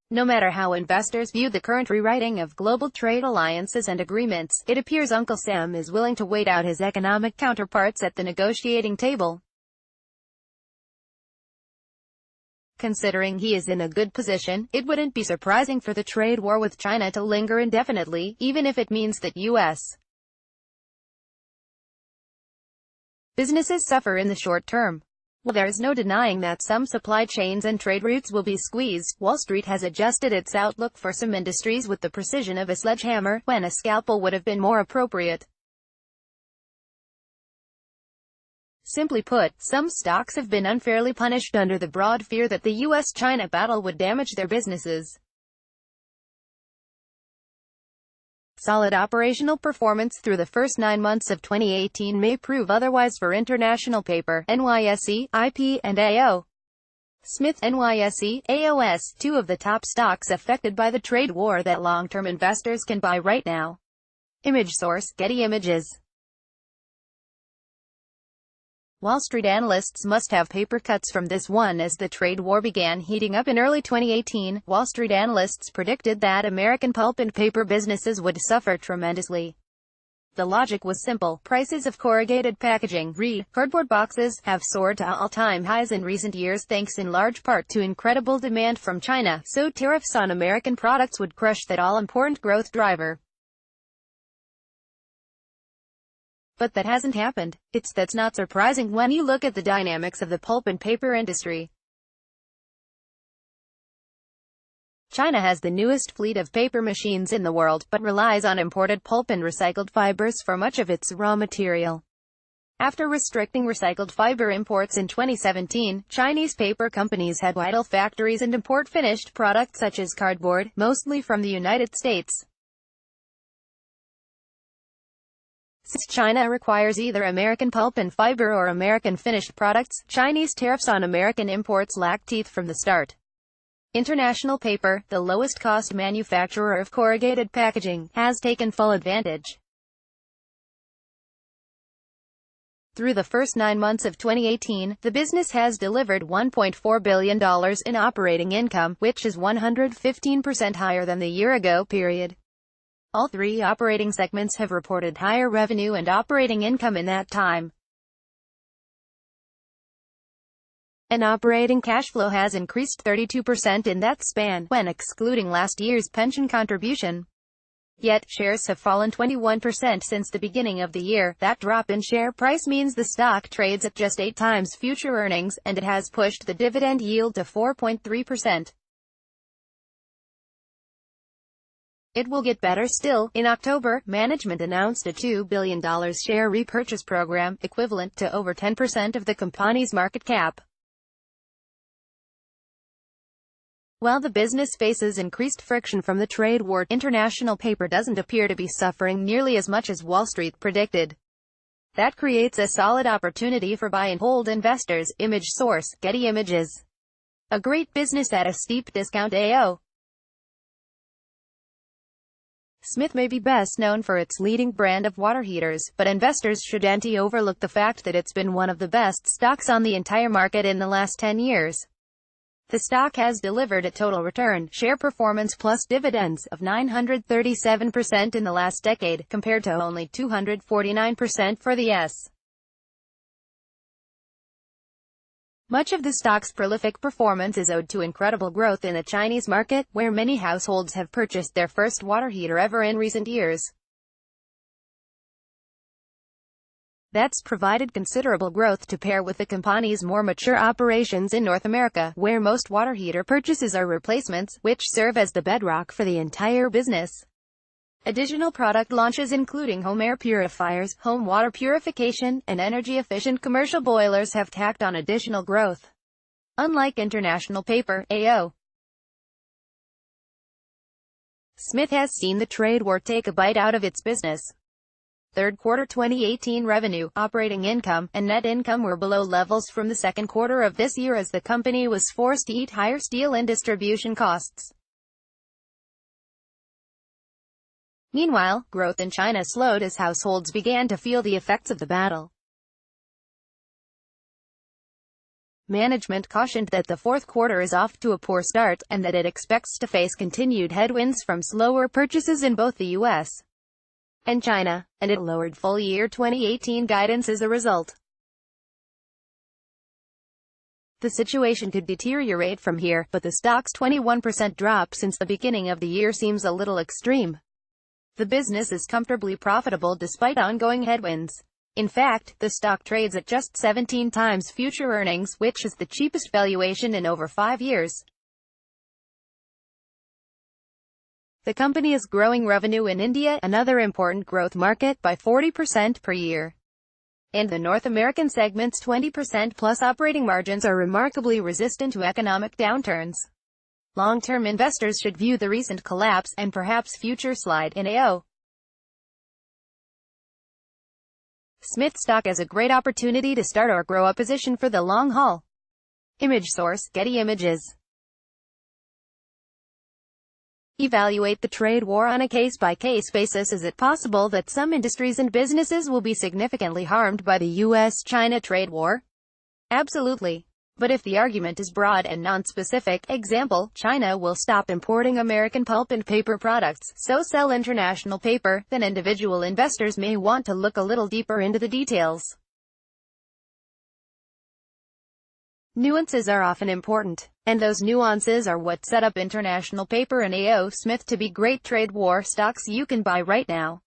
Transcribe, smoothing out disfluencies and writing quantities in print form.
No matter how investors view the current rewriting of global trade alliances and agreements, it appears Uncle Sam is willing to wait out his economic counterparts at the negotiating table. Considering he is in a good position, it wouldn't be surprising for the trade war with China to linger indefinitely, even if it means that U.S. businesses suffer in the short term. While there is no denying that some supply chains and trade routes will be squeezed, Wall Street has adjusted its outlook for some industries with the precision of a sledgehammer, when a scalpel would have been more appropriate. Simply put, some stocks have been unfairly punished under the broad fear that the U.S.-China battle would damage their businesses. Solid operational performance through the first 9 months of 2018 may prove otherwise for International Paper, NYSE, IP, and AO. Smith, NYSE, AOS, two of the top stocks affected by the trade war that long-term investors can buy right now. Image source, Getty Images. Wall Street analysts must have paper cuts from this one. As the trade war began heating up in early 2018, Wall Street analysts predicted that American pulp and paper businesses would suffer tremendously. The logic was simple. Prices of corrugated packaging, cardboard boxes, have soared to all-time highs in recent years thanks in large part to incredible demand from China, so tariffs on American products would crush that all-important growth driver. But that hasn't happened. That's not surprising when you look at the dynamics of the pulp and paper industry. China has the newest fleet of paper machines in the world, but relies on imported pulp and recycled fibers for much of its raw material. After restricting recycled fiber imports in 2017, Chinese paper companies had idle factories and import finished products such as cardboard, mostly from the United States. Since China requires either American pulp and fiber or American finished products, Chinese tariffs on American imports lack teeth from the start. International Paper, the lowest-cost manufacturer of corrugated packaging, has taken full advantage. Through the first 9 months of 2018, the business has delivered $1.4 billion in operating income, which is 115% higher than the year-ago period. All three operating segments have reported higher revenue and operating income in that time. And operating cash flow has increased 32% in that span, when excluding last year's pension contribution. Yet, shares have fallen 21% since the beginning of the year. That drop in share price means the stock trades at just 8 times future earnings, and it has pushed the dividend yield to 4.3%. It will get better still. In October, management announced a $2 billion share repurchase program, equivalent to over 10% of the company's market cap. While the business faces increased friction from the trade war, International Paper doesn't appear to be suffering nearly as much as Wall Street predicted. That creates a solid opportunity for buy-and-hold investors. Image source, Getty Images. A great business at a steep discount. AO. Smith may be best known for its leading brand of water heaters, but investors shouldn't overlook the fact that it's been one of the best stocks on the entire market in the last 10 years. The stock has delivered a total return, share performance plus dividends, of 937% in the last decade, compared to only 249% for the S. Much of the stock's prolific performance is owed to incredible growth in the Chinese market, where many households have purchased their first water heater ever in recent years. That's provided considerable growth to pair with the company's more mature operations in North America, where most water heater purchases are replacements, which serve as the bedrock for the entire business. Additional product launches including home air purifiers, home water purification, and energy-efficient commercial boilers have tacked on additional growth. Unlike International Paper, AO. Smith has seen the trade war take a bite out of its business. Third quarter 2018 revenue, operating income, and net income were below levels from the second quarter of this year as the company was forced to eat higher steel and distribution costs. Meanwhile, growth in China slowed as households began to feel the effects of the battle. Management cautioned that the fourth quarter is off to a poor start, and that it expects to face continued headwinds from slower purchases in both the U.S. and China, and it lowered full-year 2018 guidance as a result. The situation could deteriorate from here, but the stock's 21% drop since the beginning of the year seems a little extreme. The business is comfortably profitable despite ongoing headwinds. In fact, the stock trades at just 17 times future earnings, which is the cheapest valuation in over 5 years. The company is growing revenue in India, another important growth market, by 40% per year. And the North American segment's 20% plus operating margins are remarkably resistant to economic downturns. Long-term investors should view the recent collapse, and perhaps future slide, in AO Smith stock as a great opportunity to start or grow a position for the long haul. Image source: Getty Images. Evaluate the trade war on a case-by-case basis. Is it possible that some industries and businesses will be significantly harmed by the U.S.-China trade war? Absolutely. But if the argument is broad and non-specific, example, China will stop importing American pulp and paper products, so sell international paper, then individual investors may want to look a little deeper into the details. Nuances are often important, and those nuances are what set up International Paper and AO Smith to be great trade war stocks you can buy right now.